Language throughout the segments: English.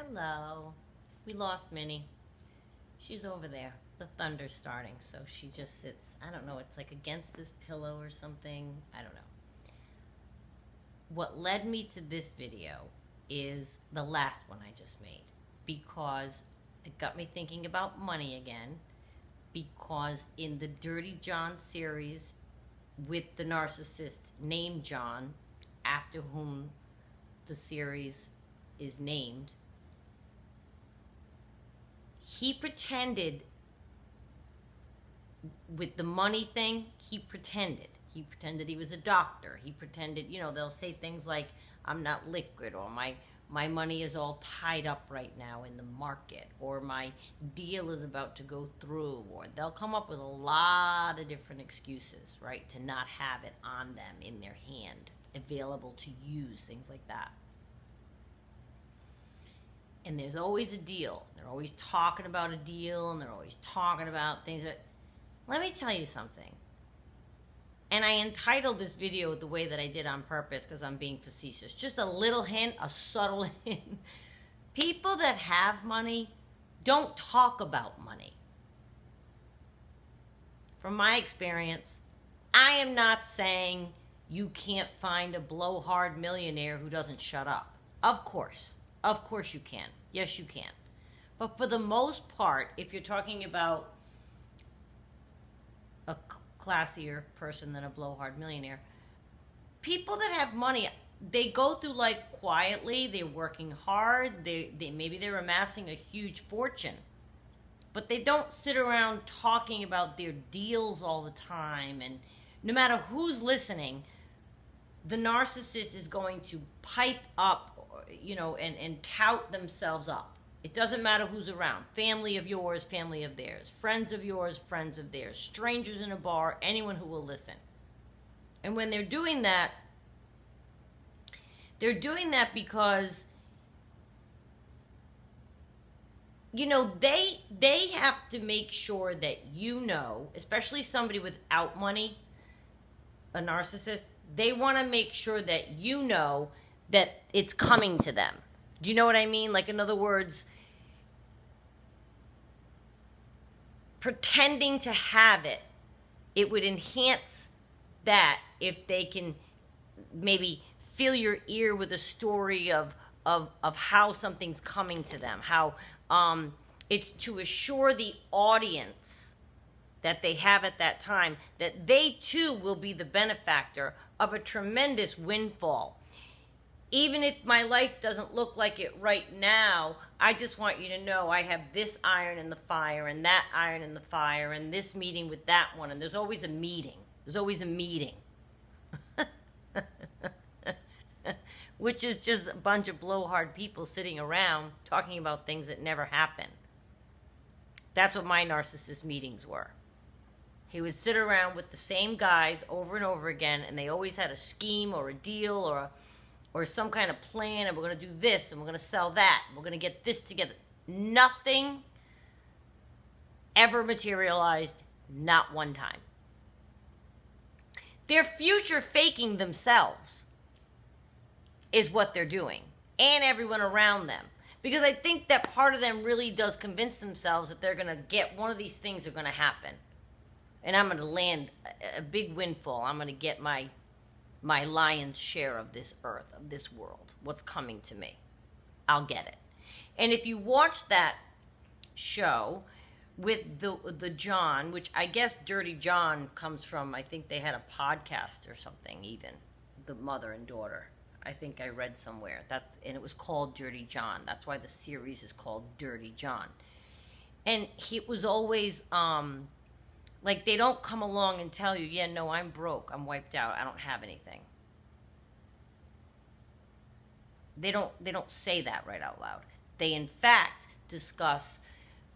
Hello. We lost Minnie. She's over there. The thunder's starting, so she just sits. I don't know, it's like against this pillow or something. I don't know. What led me to this video is the last one I just made, because it got me thinking about money again, because in the Dirty John series with the narcissist named John, after whom the series is named, he pretended with the money thing. He pretended he was a doctor. He pretended, they'll say things like, I'm not liquid, or my money is all tied up right now in the market, or my deal is about to go through, or they'll come up with a lot of different excuses, right, to not have it on them in their hand, available to use, things like that. And there's always a deal. They're always talking about a deal, and they're always talking about things. But let me tell you something. And I entitled this video the way that I did on purpose because I'm being facetious. Just a little hint, a subtle hint. People that have money don't talk about money. From my experience, I am not saying you can't find a blowhard millionaire who doesn't shut up. Of course you can. Yes, you can. But for the most part, if you're talking about a classier person than a blowhard millionaire, people that have money, they go through life quietly. They're working hard. They maybe they're amassing a huge fortune, but they don't sit around talking about their deals all the time. And no matter who's listening, the narcissist is going to pipe up, and tout themselves up. It doesn't matter who's around. Family of yours, family of theirs. Friends of yours, friends of theirs. Strangers in a bar, anyone who will listen. And when they're doing that because, they have to make sure that especially somebody without money, a narcissist, they want to make sure that that it's coming to them. Do you know what I mean? Like, in other words, pretending to have it would enhance that if they can maybe fill your ear with a story of how something's coming to them, how it's to assure the audience that they have at that time that they too will be the benefactor of a tremendous windfall. Even if my life doesn't look like it right now, I just want you to know I have this iron in the fire and that iron in the fire and this meeting with that one. And there's always a meeting. There's always a meeting. Which is just a bunch of blowhard people sitting around talking about things that never happen. That's what my narcissist meetings were. He would sit around with the same guys over and over again, and they always had a scheme or a deal or some kind of plan, and we're going to do this, and we're going to sell that, and we're going to get this together. Nothing ever materialized, not one time. They're future faking themselves is what they're doing, and everyone around them. Because I think that part of them really does convince themselves that they're going to get one of these things are going to happen. And I'm going to land a big windfall. I'm going to get my lion's share of this earth, of this world, what's coming to me. I'll get it. And if you watch that show with the John, which I guess Dirty John comes from, I think they had a podcast or something even, the mother and daughter. I think I read somewhere. And it was called Dirty John. That's why the series is called Dirty John. And he was always... like, they don't come along and tell you, yeah, no, I'm broke, I'm wiped out, I don't have anything. They don't say that right out loud. They, in fact, discuss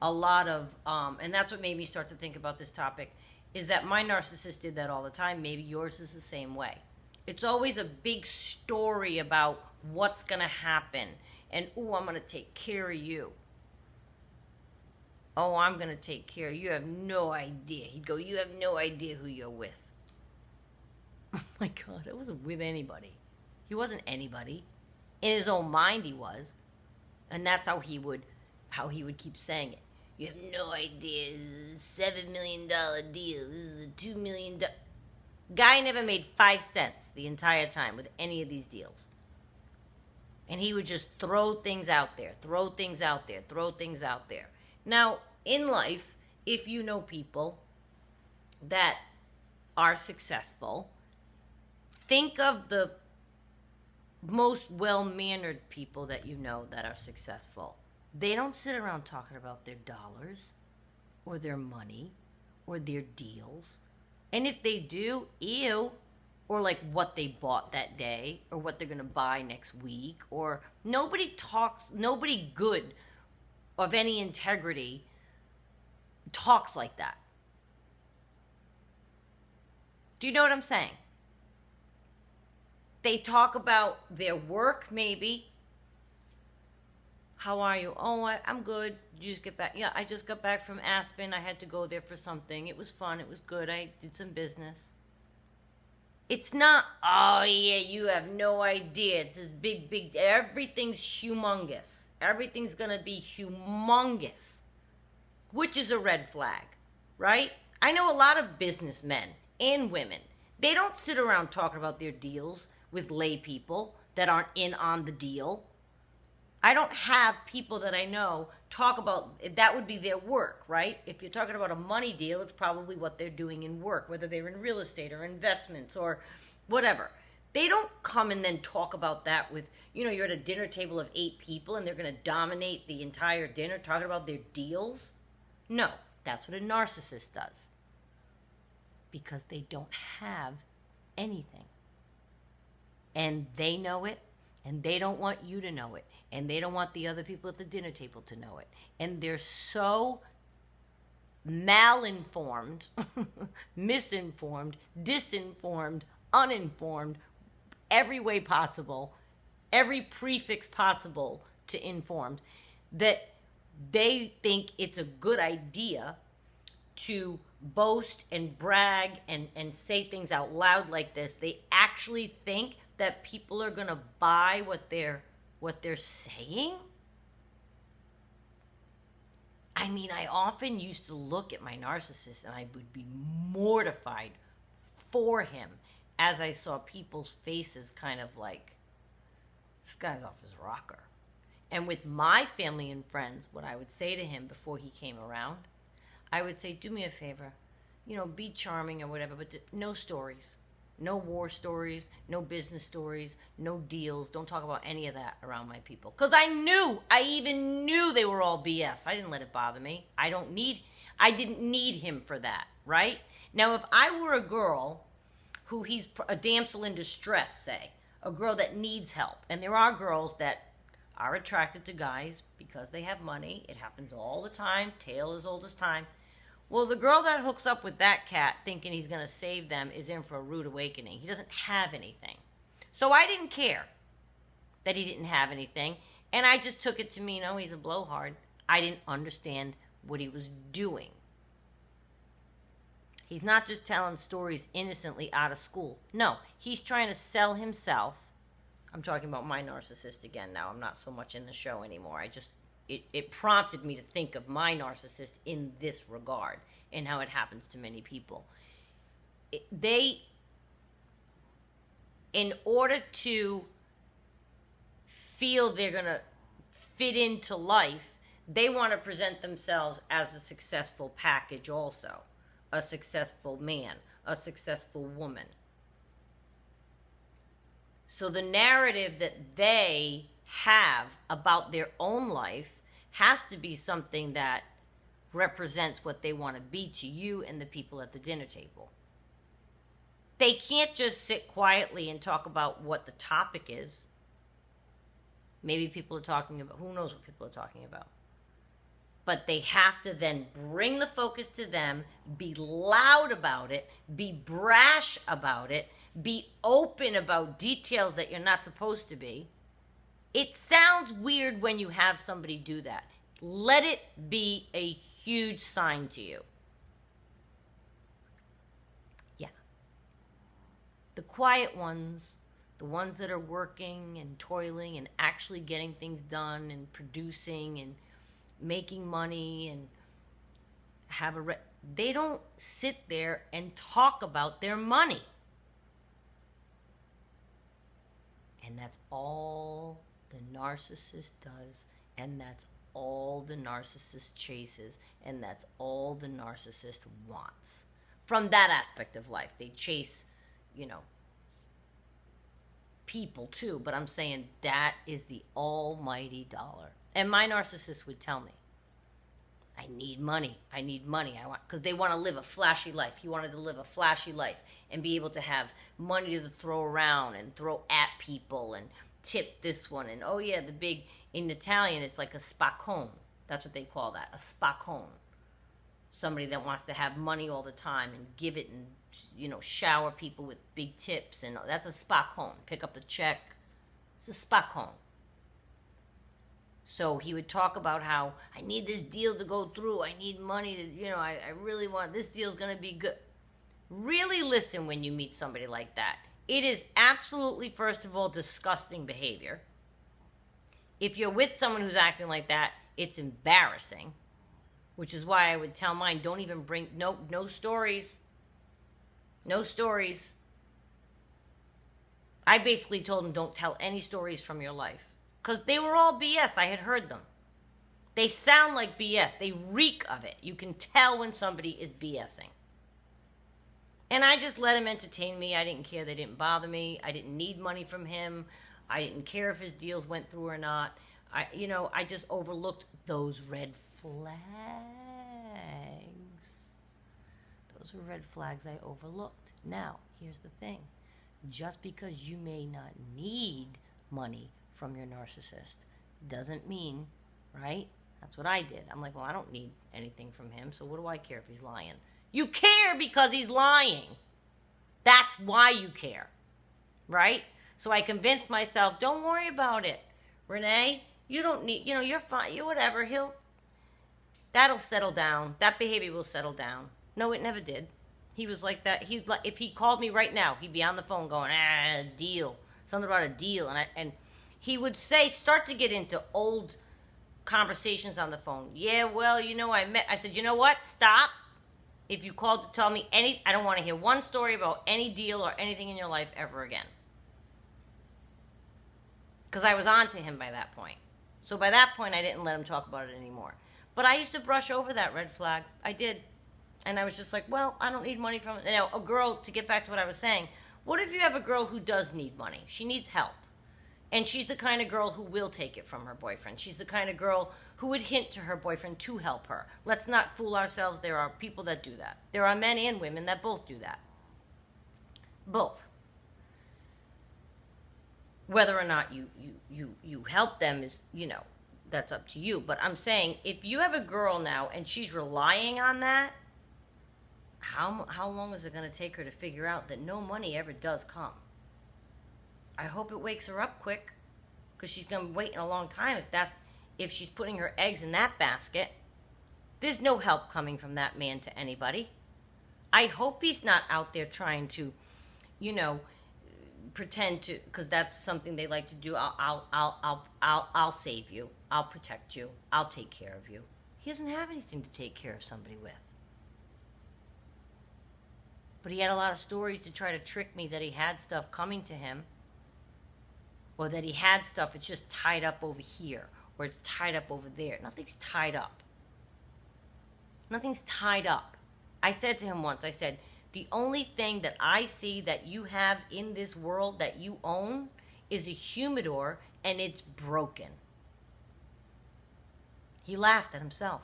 a lot of, and that's what made me start to think about this topic, is that my narcissist did that all the time. Maybe yours is the same way. It's always a big story about what's going to happen, and, ooh, I'm going to take care of you. Oh, I'm going to take care of you. You have no idea. He'd go, you have no idea who you're with. Oh, my God. I wasn't with anybody. He wasn't anybody. In his own mind, he was. And that's how he would keep saying it. You have no idea. This is a $7 million deal. This is a $2 million. Guy never made 5 cents the entire time with any of these deals. And he would just throw things out there, throw things out there, throw things out there. Now, in life, if you know people that are successful, think of the most well-mannered people that you know that are successful. They don't sit around talking about their dollars or their money or their deals. And if they do, ew, or like what they bought that day or what they're going to buy next week, or nobody good of any integrity talks like that. Do you know what I'm saying? They talk about their work, maybe. How are you? Oh, I'm good. Did you just get back? Yeah, I just got back from Aspen. I had to go there for something. It was fun. It was good. I did some business. It's not, oh yeah, you have no idea. It's this big, everything's humongous. Everything's going to be humongous, which is a red flag, right? I know a lot of businessmen and women. They don't sit around talking about their deals with lay people that aren't in on the deal. I don't have people that I know talk about, that would be their work, right? If you're talking about a money deal, it's probably what they're doing in work, whether they're in real estate or investments or whatever. They don't come and then talk about that with, you're at a dinner table of 8 people and they're going to dominate the entire dinner talking about their deals. No, that's what a narcissist does. Because they don't have anything. And they know it, and they don't want you to know it, and they don't want the other people at the dinner table to know it. And they're so malinformed, misinformed, disinformed, uninformed, every way possible, every prefix possible to informed, that they think it's a good idea to boast and brag and say things out loud like this. They actually think that people are going to buy what they're saying. I mean, I often used to look at my narcissist and I would be mortified for him as I saw people's faces kind of like, this guy's off his rocker. And with my family and friends, what I would say to him before he came around, I would say, do me a favor, be charming or whatever, but no stories. No war stories, no business stories, no deals. Don't talk about any of that around my people. Because I even knew they were all BS. I didn't let it bother me. I didn't need him for that, right? Now, if I were a girl who he's a damsel in distress, say, a girl that needs help, and there are girls that are attracted to guys because they have money. It happens all the time. Tale as old as time. Well, the girl that hooks up with that cat thinking he's going to save them is in for a rude awakening. He doesn't have anything. So I didn't care that he didn't have anything. And I just took it to mean, he's a blowhard. I didn't understand what he was doing. He's not just telling stories innocently out of school. No, he's trying to sell himself. I'm talking about my narcissist again now. I'm not so much in the show anymore. It prompted me to think of my narcissist in this regard and how it happens to many people. In order to feel they're going to fit into life, they want to present themselves as a successful package also. A successful man, a successful woman. So the narrative that they have about their own life has to be something that represents what they want to be to you and the people at the dinner table. They can't just sit quietly and talk about what the topic is. Maybe people are talking about, who knows what people are talking about. But they have to then bring the focus to them, be loud about it, be brash about it, be open about details that you're not supposed to be. It sounds weird when you have somebody do that. Let it be a huge sign to you. Yeah. The quiet ones, the ones that are working and toiling and actually getting things done and producing and making money and they don't sit there and talk about their money. And that's all the narcissist does, and that's all the narcissist chases, and that's all the narcissist wants. From that aspect of life, they chase, people too, but I'm saying that is the almighty dollar. And my narcissist would tell me, I need money. Because they want to live a flashy life. He wanted to live a flashy life and be able to have money to throw around and throw at people and tip this one. And oh yeah, in Italian, it's like a spaccone. That's what they call that, a spaccone. Somebody that wants to have money all the time and give it and, shower people with big tips. And that's a spaccone. Pick up the check. It's a spaccone. So he would talk about how, I need this deal to go through. I need money to, I really want, this deal's going to be good. Really listen when you meet somebody like that. It is absolutely, first of all, disgusting behavior. If you're with someone who's acting like that, it's embarrassing. Which is why I would tell mine, don't even bring, no stories. No stories. I basically told them, don't tell any stories from your life. Because they were all BS. I had heard them. They sound like BS. They reek of it. You can tell when somebody is BSing. And I just let him entertain me. I didn't care. They didn't bother me. I didn't need money from him. I didn't care if his deals went through or not. I just overlooked those red flags. Those were red flags I overlooked. Now, here's the thing. Just because you may not need money from your narcissist doesn't mean, right? That's what I did. I'm like, well, I don't need anything from him, so what do I care if he's lying? You care because he's lying. That's why you care, right? So I convinced myself, don't worry about it. Renee, you don't need, you're fine. You whatever. That'll settle down. That behavior will settle down. No, it never did. He was like that. He's like, if he called me right now, he'd be on the phone going, deal. Something about a deal. And he would start to get into old conversations on the phone. Yeah, well, I said, you know what? Stop. If you called to tell me I don't want to hear one story about any deal or anything in your life ever again. Because I was on to him by that point. So by that point, I didn't let him talk about it anymore. But I used to brush over that red flag. I did. And I was just like, well, I don't need money from it. Now, a girl, to get back to what I was saying, what if you have a girl who does need money? She needs help. And she's the kind of girl who will take it from her boyfriend. She's the kind of girl who would hint to her boyfriend to help her. Let's not fool ourselves. There are people that do that. There are men and women that both do that. Both. Whether or not you help them is, that's up to you. But I'm saying, if you have a girl now and she's relying on that, how long is it going to take her to figure out that no money ever does come? I hope it wakes her up quick, because she's going to be waiting a long time if she's putting her eggs in that basket. There's no help coming from that man to anybody. I hope he's not out there trying to, pretend to, because that's something they like to do. I'll save you. I'll protect you. I'll take care of you. He doesn't have anything to take care of somebody with. But he had a lot of stories to try to trick me that he had stuff coming to him, or that he had stuff, it's just tied up over here, or it's tied up over there. Nothing's tied up. Nothing's tied up. I said to him once, I said, the only thing that I see that you have in this world that you own is a humidor, and it's broken. He laughed at himself.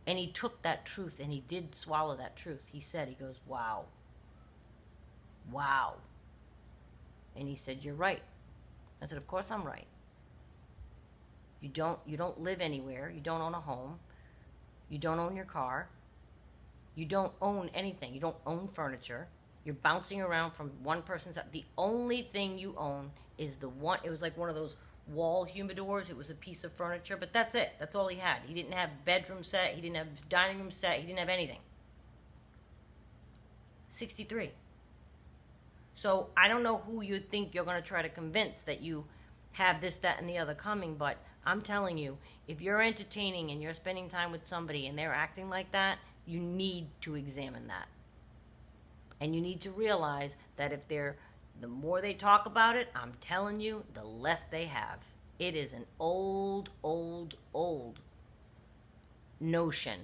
And he took that truth, and he did swallow that truth. He goes, wow. Wow. And he said, you're right. I said, of course I'm right. You don't live anywhere. You don't own a home. You don't own your car. You don't own anything. You don't own furniture. You're bouncing around from one person's house. The only thing you own is it was like one of those wall humidors. It was a piece of furniture, but that's it. That's all he had. He didn't have bedroom set. He didn't have dining room set. He didn't have anything. 63. So I don't know who you think you're going to try to convince that you have this, that, and the other coming, but I'm telling you, if you're entertaining and you're spending time with somebody and they're acting like that, you need to examine that. And you need to realize that if they're, the more they talk about it, I'm telling you, the less they have. It is an old, old, old notion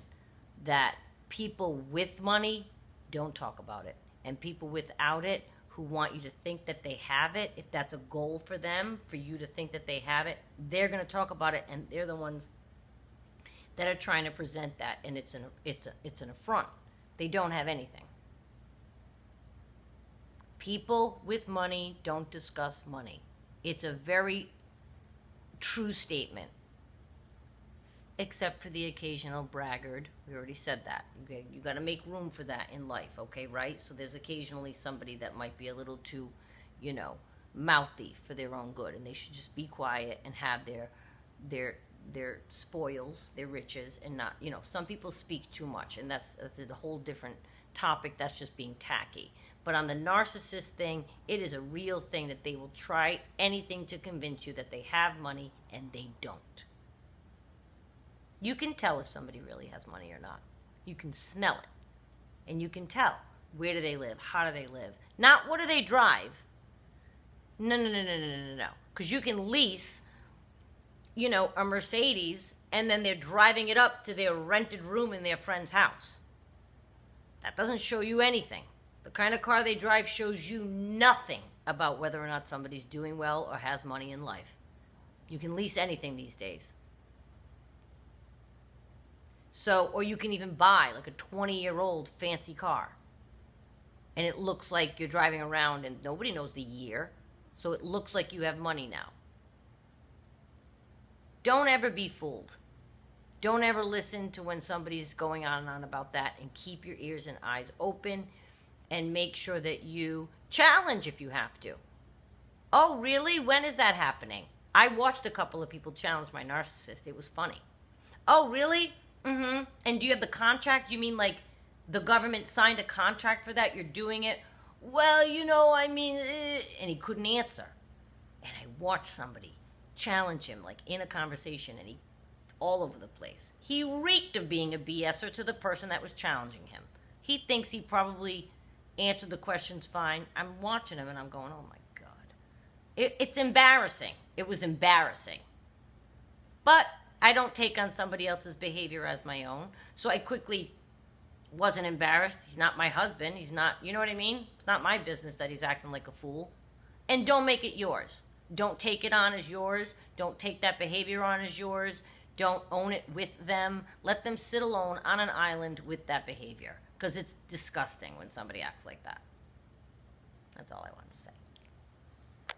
that people with money don't talk about it. And people without it who want you to think that they have it, if that's a goal for them, for you to think that they have it, they're going to talk about it, and they're the ones that are trying to present that, and it's an affront. They don't have anything. People with money don't discuss money. It's a very true statement. Except for the occasional braggart. We already said that. Okay? You got to make room for that in life, okay, right? So there's occasionally somebody that might be a little too, mouthy for their own good, and they should just be quiet and have their spoils, their riches, and not, some people speak too much, and that's a whole different topic. That's just being tacky. But on the narcissist thing, it is a real thing that they will try anything to convince you that they have money, and they don't. You can tell if somebody really has money or not. You can smell it. And you can tell. Where do they live? How do they live? Not what do they drive. No. Because you can lease, a Mercedes, and then they're driving it up to their rented room in their friend's house. That doesn't show you anything. The kind of car they drive shows you nothing about whether or not somebody's doing well or has money in life. You can lease anything these days. So, or you can even buy like a 20-year-old fancy car. And it looks like you're driving around and nobody knows the year. So it looks like you have money now. Don't ever be fooled. Don't ever listen to when somebody's going on and on about that, and keep your ears and eyes open and make sure that you challenge if you have to. Oh, really? When is that happening? I watched a couple of people challenge my narcissist. It was funny. Oh, really? Mm-hmm. And do you have the contract? You mean like the government signed a contract for that? You're doing it? Well, and he couldn't answer. And I watched somebody challenge him like in a conversation, and he all over the place. He reeked of being a BSer to the person that was challenging him. He thinks he probably answered the questions fine. I'm watching him and I'm going, oh my God. It's embarrassing. It was embarrassing. But I don't take on somebody else's behavior as my own. So I quickly wasn't embarrassed. He's not my husband. He's not, you know what I mean? It's not my business that he's acting like a fool. And don't make it yours. Don't take it on as yours. Don't take that behavior on as yours. Don't own it with them. Let them sit alone on an island with that behavior. Because it's disgusting when somebody acts like that. That's all I want to say.